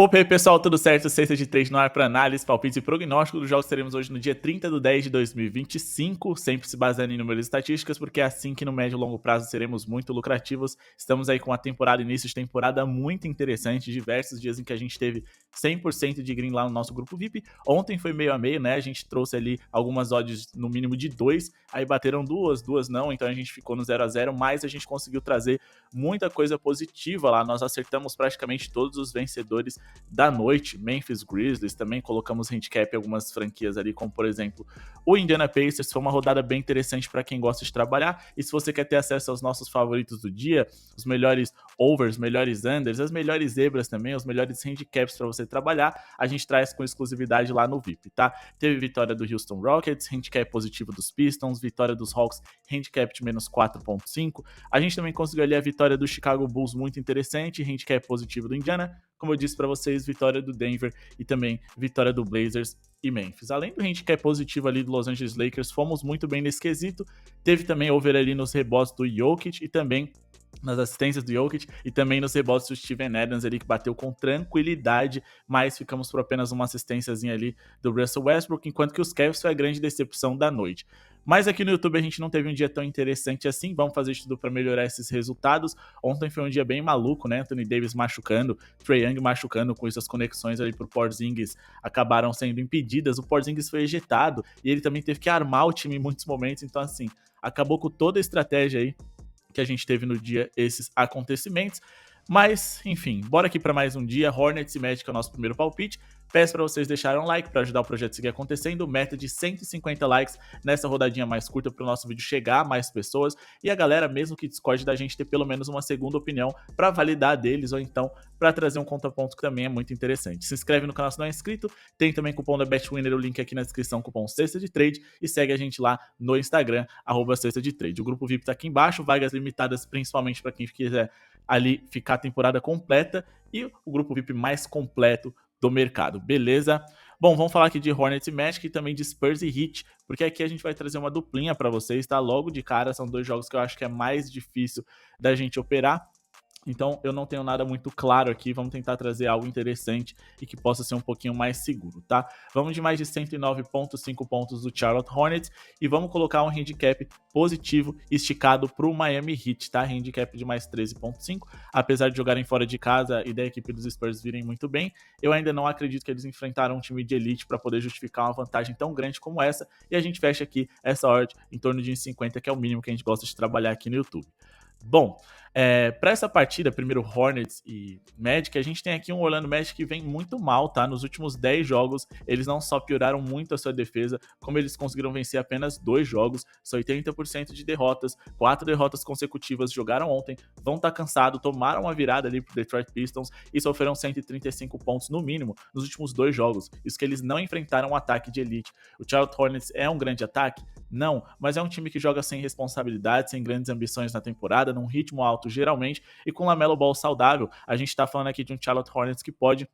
Opa, e aí pessoal, tudo certo? Sexta de trade no ar para análise, palpite e prognóstico dos jogos que teremos hoje no dia 30/10/2025, sempre se baseando em números e estatísticas, porque é assim que no médio e longo prazo seremos muito lucrativos. Estamos aí com uma temporada, início de temporada muito interessante, diversos dias em que a gente teve 100% de green lá no nosso grupo VIP. Ontem foi meio a meio, né? A gente trouxe ali algumas odds no mínimo de 2, aí bateram duas não, então a gente ficou no 0-0, mas a gente conseguiu trazer muita coisa positiva lá. Nós acertamos praticamente todos os vencedores da noite, Memphis Grizzlies, também colocamos handicap em algumas franquias ali, como por exemplo o Indiana Pacers. Foi uma rodada bem interessante para quem gosta de trabalhar, e se você quer ter acesso aos nossos favoritos do dia, os melhores overs, melhores unders, as melhores zebras também, os melhores handicaps para você trabalhar, a gente traz com exclusividade lá no VIP, tá? Teve vitória do Houston Rockets, handicap positivo dos Pistons, vitória dos Hawks, handicap de menos 4.5, a gente também conseguiu ali a vitória do Chicago Bulls, muito interessante, handicap positivo do Indiana, como eu disse para vocês, vitória do Denver e também vitória do Blazers e Memphis. Além do handicap positivo ali do Los Angeles Lakers, fomos muito bem nesse quesito. Teve também over ali nos rebotes do Jokic e também nas assistências do Jokic e também nos rebotes do Steven Adams ali, que bateu com tranquilidade, mas ficamos por apenas uma assistênciazinha ali do Russell Westbrook, enquanto que os Cavs foi a grande decepção da noite. Mas aqui no YouTube a gente não teve um dia tão interessante assim, vamos fazer de tudo para melhorar esses resultados. Ontem foi um dia bem maluco, né? Anthony Davis machucando, Trae Young machucando, com isso as conexões ali pro Porzingis acabaram sendo impedidas, o Porzingis foi ejetado e ele também teve que armar o time em muitos momentos, então assim, acabou com toda a estratégia aí que a gente teve no dia esses acontecimentos. Mas, enfim, bora aqui para mais um dia. Hornets e Magic é o nosso primeiro palpite. Peço para vocês deixarem um like para ajudar o projeto a seguir acontecendo. Meta de 150 likes nessa rodadinha mais curta para o nosso vídeo chegar a mais pessoas. E a galera, mesmo que discorde da gente, ter pelo menos uma segunda opinião para validar deles, ou então para trazer um contraponto que também é muito interessante. Se inscreve no canal se não é inscrito. Tem também cupom da BetWinner, o link aqui na descrição, cupom Sexta de Trade. E segue a gente lá no Instagram, @Sexta de Trade. O grupo VIP tá aqui embaixo, vagas limitadas principalmente para quem quiser ali ficar a temporada completa, e o grupo VIP mais completo do mercado, beleza? Bom, vamos falar aqui de Hornets e Magic e também de Spurs e Heat, porque aqui a gente vai trazer uma duplinha para vocês, tá? Logo de cara, são dois jogos que eu acho que é mais difícil da gente operar. Então eu não tenho nada muito claro aqui, vamos tentar trazer algo interessante e que possa ser um pouquinho mais seguro, tá? Vamos de mais de 109.5 pontos do Charlotte Hornets e vamos colocar um handicap positivo esticado para o Miami Heat, tá? Handicap de mais 13.5, apesar de jogarem fora de casa e da equipe dos Spurs virem muito bem, eu ainda não acredito que eles enfrentaram um time de elite para poder justificar uma vantagem tão grande como essa, e a gente fecha aqui essa odd em torno de 1,50, que é o mínimo que a gente gosta de trabalhar aqui no YouTube. Bom, para essa partida, primeiro Hornets e Magic, a gente tem aqui um Orlando Magic que vem muito mal, tá? Nos últimos 10 jogos, eles não só pioraram muito a sua defesa, como eles conseguiram vencer apenas 2 jogos, são 80% de derrotas, 4 derrotas consecutivas, jogaram ontem, vão estar cansados, tomaram uma virada ali pro Detroit Pistons e sofreram 135 pontos no mínimo nos últimos 2 jogos, isso que eles não enfrentaram um ataque de elite. O Charlotte Hornets é um grande ataque? Não, mas é um time que joga sem responsabilidade, sem grandes ambições na temporada, num ritmo alto geralmente, e com LaMelo Ball saudável, a gente tá falando aqui de um Charlotte Hornets que pode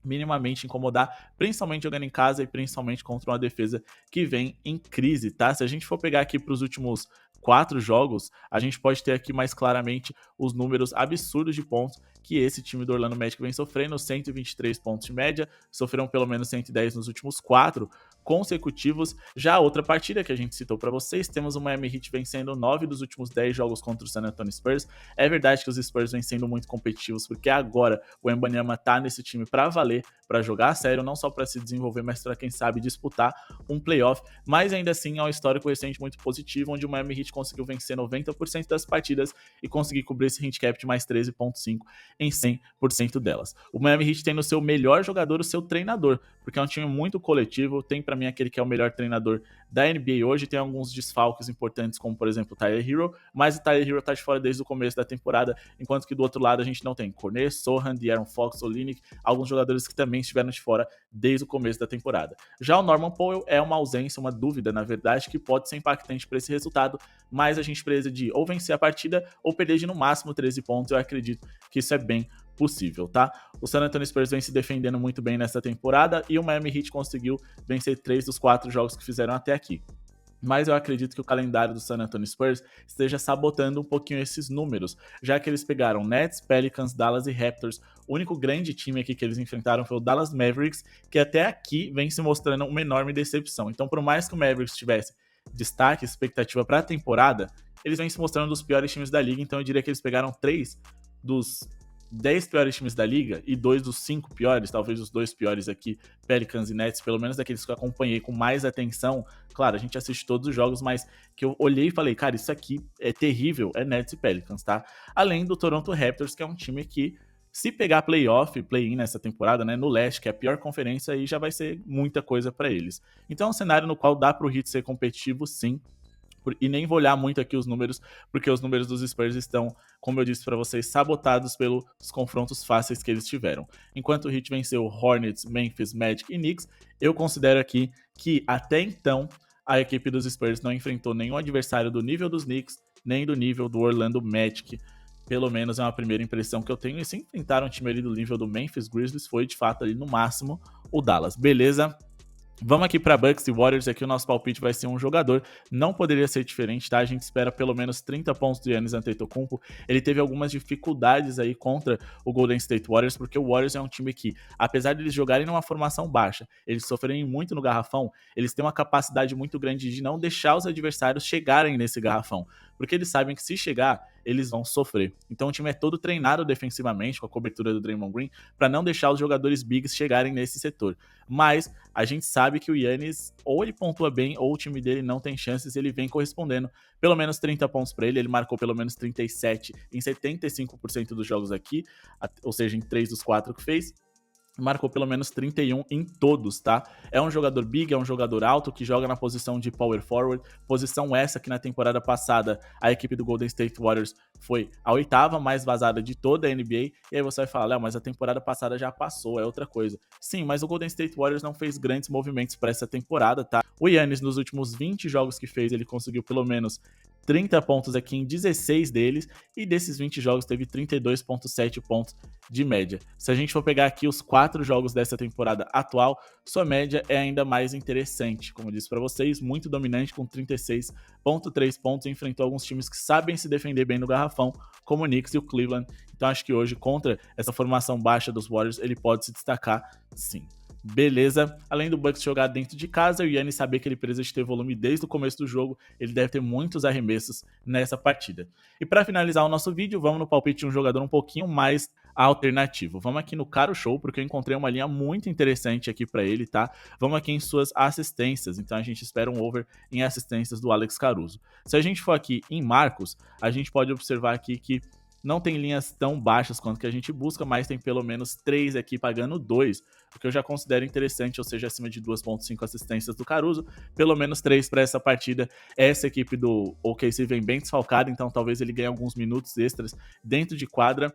minimamente incomodar, principalmente jogando em casa e principalmente contra uma defesa que vem em crise, tá? Se a gente for pegar aqui para os últimos 4 jogos, a gente pode ter aqui mais claramente os números absurdos de pontos que esse time do Orlando Magic vem sofrendo, 123 pontos de média, sofreram pelo menos 110 nos últimos 4 consecutivos. Já a outra partida que a gente citou para vocês, temos o Miami Heat vencendo 9 dos últimos 10 jogos contra o San Antonio Spurs. É verdade que os Spurs vêm sendo muito competitivos, porque agora o Wembanyama tá nesse time para valer, para jogar a sério, não só para se desenvolver, mas para quem sabe disputar um playoff, mas ainda assim é um histórico recente muito positivo, onde o Miami Heat conseguiu vencer 90% das partidas e conseguir cobrir esse handicap de mais 13.5 em 100% delas. O Miami Heat tem no seu melhor jogador o seu treinador, porque é um time muito coletivo, tem para mim aquele que é o melhor treinador da NBA hoje, tem alguns desfalques importantes, como por exemplo o Tyler Hero, mas o Tyler Hero tá de fora desde o começo da temporada, enquanto que do outro lado a gente não tem Cornet, Sohan, De'Aaron Fox, Olynyk, alguns jogadores que também estiveram de fora desde o começo da temporada. Já o Norman Powell é uma ausência, uma dúvida, na verdade, que pode ser impactante para esse resultado, mas a gente precisa de ou vencer a partida ou perder de no máximo 13 pontos, eu acredito que isso é bem possível, tá? O San Antonio Spurs vem se defendendo muito bem nessa temporada e o Miami Heat conseguiu vencer 3 dos 4 jogos que fizeram até aqui. mas eu acredito que o calendário do San Antonio Spurs esteja sabotando um pouquinho esses números, já que eles pegaram Nets, Pelicans, Dallas e Raptors. O único grande time aqui que eles enfrentaram foi o Dallas Mavericks, que até aqui vem se mostrando uma enorme decepção. Então, por mais que o Mavericks tivesse destaque, expectativa para a temporada, eles vêm se mostrando um dos piores times da liga, então eu diria que eles pegaram 3 dos 10 piores times da liga e 2 dos 5 piores, talvez os 2 piores aqui, Pelicans e Nets, pelo menos daqueles que eu acompanhei com mais atenção. Claro, a gente assiste todos os jogos, mas que eu olhei e falei, cara, isso aqui é terrível, é Nets e Pelicans, tá? Além do Toronto Raptors, que é um time que, se pegar playoff, play-in nessa temporada, né, no leste, que é a pior conferência, aí já vai ser muita coisa para eles. Então é um cenário no qual dá pro Heat ser competitivo, sim, e nem vou olhar muito aqui os números, porque os números dos Spurs estão, como eu disse para vocês, sabotados pelos confrontos fáceis que eles tiveram. Enquanto o Heat venceu Hornets, Memphis, Magic e Knicks, eu considero aqui que até então a equipe dos Spurs não enfrentou nenhum adversário do nível dos Knicks, nem do nível do Orlando Magic. Pelo menos é uma primeira impressão que eu tenho. E se enfrentaram um time ali do nível do Memphis Grizzlies, foi de fato ali no máximo o Dallas. Beleza? Vamos aqui para Bucks e Warriors, aqui o nosso palpite vai ser um jogador, não poderia ser diferente, tá? A gente espera pelo menos 30 pontos do Giannis Antetokounmpo. Ele teve algumas dificuldades aí contra o Golden State Warriors, porque o Warriors é um time que, apesar de eles jogarem numa formação baixa, eles sofrerem muito no garrafão, eles têm uma capacidade muito grande de não deixar os adversários chegarem nesse garrafão, porque eles sabem que se chegar, eles vão sofrer. Então o time é todo treinado defensivamente, com a cobertura do Draymond Green, para não deixar os jogadores bigs chegarem nesse setor. Mas a gente sabe que o Giannis, ou ele pontua bem, ou o time dele não tem chances, ele vem correspondendo pelo menos 30 pontos para ele marcou pelo menos 37 em 75% dos jogos aqui, ou seja, em 3 dos 4 que fez, marcou pelo menos 31 em todos, tá? É um jogador big, é um jogador alto que joga na posição de power forward, posição essa que na temporada passada a equipe do Golden State Warriors foi a 8ª mais vazada de toda a NBA, e aí você vai falar, Léo, mas a temporada passada já passou, é outra coisa. Sim, mas o Golden State Warriors não fez grandes movimentos para essa temporada, tá? O Giannis, nos últimos 20 jogos que fez, ele conseguiu pelo menos 30 pontos aqui em 16 deles, e desses 20 jogos teve 32,7 pontos de média. Se a gente for pegar aqui os 4 jogos dessa temporada atual, sua média é ainda mais interessante. Como eu disse para vocês, muito dominante com 36,3 pontos, enfrentou alguns times que sabem se defender bem no garrafão, como o Knicks e o Cleveland. Então acho que hoje, contra essa formação baixa dos Warriors, ele pode se destacar sim. Beleza, além do Bucks jogar dentro de casa, o Giannis saber que ele precisa de ter volume desde o começo do jogo, ele deve ter muitos arremessos nessa partida. E para finalizar o nosso vídeo, vamos no palpite de um jogador um pouquinho mais alternativo. Vamos aqui no Caro Show, porque eu encontrei uma linha muito interessante aqui para ele, tá? Vamos aqui em suas assistências, então a gente espera um over em assistências do Alex Caruso. Se a gente for aqui em marcos, a gente pode observar aqui que não tem linhas tão baixas quanto que a gente busca, mas tem pelo menos 3 aqui pagando 2, o que eu já considero interessante, ou seja, acima de 2,5 assistências do Caruso, pelo menos 3 para essa partida. Essa equipe do OKC vem bem desfalcada, então talvez ele ganhe alguns minutos extras dentro de quadra.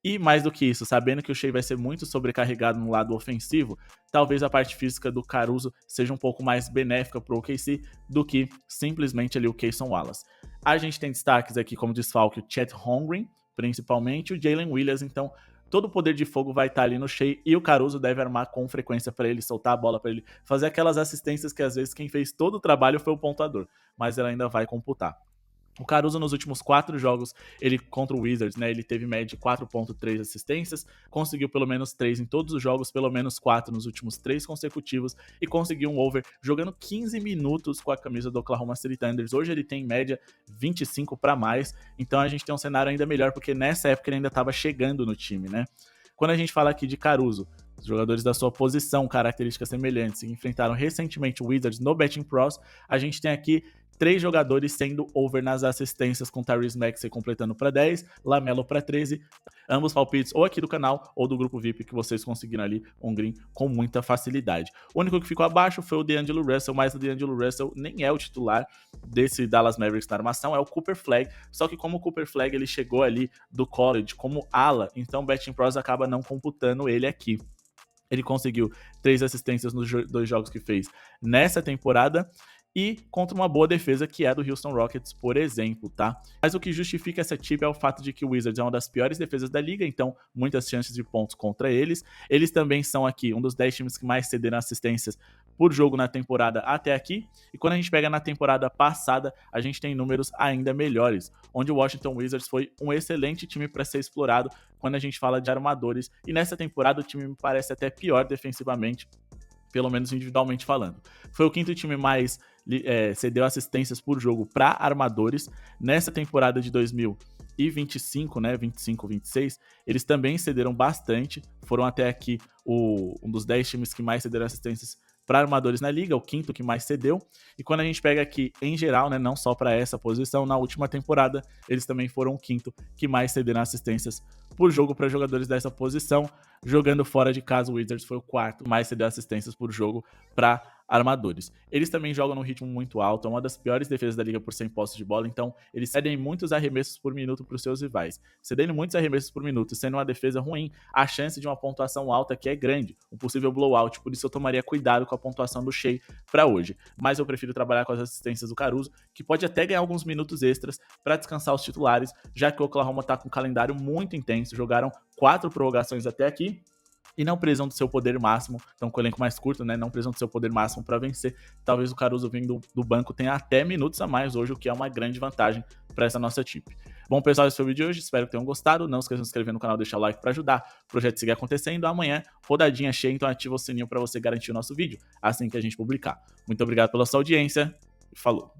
E mais do que isso, sabendo que o Shai vai ser muito sobrecarregado no lado ofensivo, talvez a parte física do Caruso seja um pouco mais benéfica para o OKC do que simplesmente ali o Cason Wallace. A gente tem destaques aqui como desfalque o Chet Holmgren, principalmente o Jalen Williams, então todo o poder de fogo vai estar ali no Shai e o Caruso deve armar com frequência para ele, soltar a bola para ele, fazer aquelas assistências que às vezes quem fez todo o trabalho foi o pontuador, mas ela ainda vai computar. O Caruso nos últimos 4 jogos, ele contra o Wizards, né, ele teve média de 4,3 assistências, conseguiu pelo menos 3 em todos os jogos, pelo menos 4 nos últimos 3 consecutivos e conseguiu um over jogando 15 minutos com a camisa do Oklahoma City Thunder. Hoje ele tem em média 25 para mais, então a gente tem um cenário ainda melhor, porque nessa época ele ainda estava chegando no time, né? Quando a gente fala aqui de Caruso, os jogadores da sua posição, características semelhantes, que enfrentaram recentemente o Wizards no Betting Pros, a gente tem aqui 3 jogadores sendo over nas assistências, com Tyrese Maxey completando para 10, LaMelo para 13, ambos palpites ou aqui do canal ou do grupo VIP que vocês conseguiram ali um green com muita facilidade. O único que ficou abaixo foi o D'Angelo Russell, mas o D'Angelo Russell nem é o titular desse Dallas Mavericks na armação, é o Cooper Flag, só que como o Cooper Flag ele chegou ali do college como ala, então o Betting Pros acaba não computando ele aqui. Ele conseguiu 3 assistências nos 2 jogos que fez nessa temporada, e contra uma boa defesa que é do Houston Rockets, por exemplo, tá? Mas o que justifica essa tip é o fato de que o Wizards é uma das piores defesas da liga, então muitas chances de pontos contra eles. Eles também são aqui um dos 10 times que mais cederam assistências por jogo na temporada até aqui, e quando a gente pega na temporada passada, a gente tem números ainda melhores, onde o Washington Wizards foi um excelente time para ser explorado quando a gente fala de armadores, e nessa temporada o time me parece até pior defensivamente, pelo menos individualmente falando. Foi o quinto time mais cedeu assistências por jogo para armadores. Nessa temporada de 2025, né, 25-26, eles também cederam bastante, foram até aqui um dos 10 times que mais cederam assistências para armadores na liga, o quinto que mais cedeu. E quando a gente pega aqui em geral, né, não só para essa posição, na última temporada eles também foram o quinto que mais cederam assistências por jogo para jogadores dessa posição. Jogando fora de casa, o Wizards foi o quarto mais cedeu assistências por jogo para armadores. Eles também jogam num ritmo muito alto, é uma das piores defesas da liga por 100 posses de bola, então eles cedem muitos arremessos por minuto para os seus rivais. Cedendo muitos arremessos por minuto, sendo uma defesa ruim, a chance de uma pontuação alta aqui é grande, um possível blowout, por isso eu tomaria cuidado com a pontuação do Shai para hoje. Mas eu prefiro trabalhar com as assistências do Caruso, que pode até ganhar alguns minutos extras para descansar os titulares, já que o Oklahoma está com um calendário muito intenso, jogaram 4 prorrogações até aqui, e não precisam do seu poder máximo, então com o elenco mais curto, né, não precisam do seu poder máximo para vencer. Talvez o Caruso vindo do banco tenha até minutos a mais hoje, o que é uma grande vantagem para essa nossa tip. Bom, pessoal, esse foi o vídeo de hoje, espero que tenham gostado, não esqueçam de se inscrever no canal, deixar o like para ajudar o projeto a seguir acontecendo. Amanhã, rodadinha cheia, então ativa o sininho para você garantir o nosso vídeo assim que a gente publicar. Muito obrigado pela sua audiência e falou!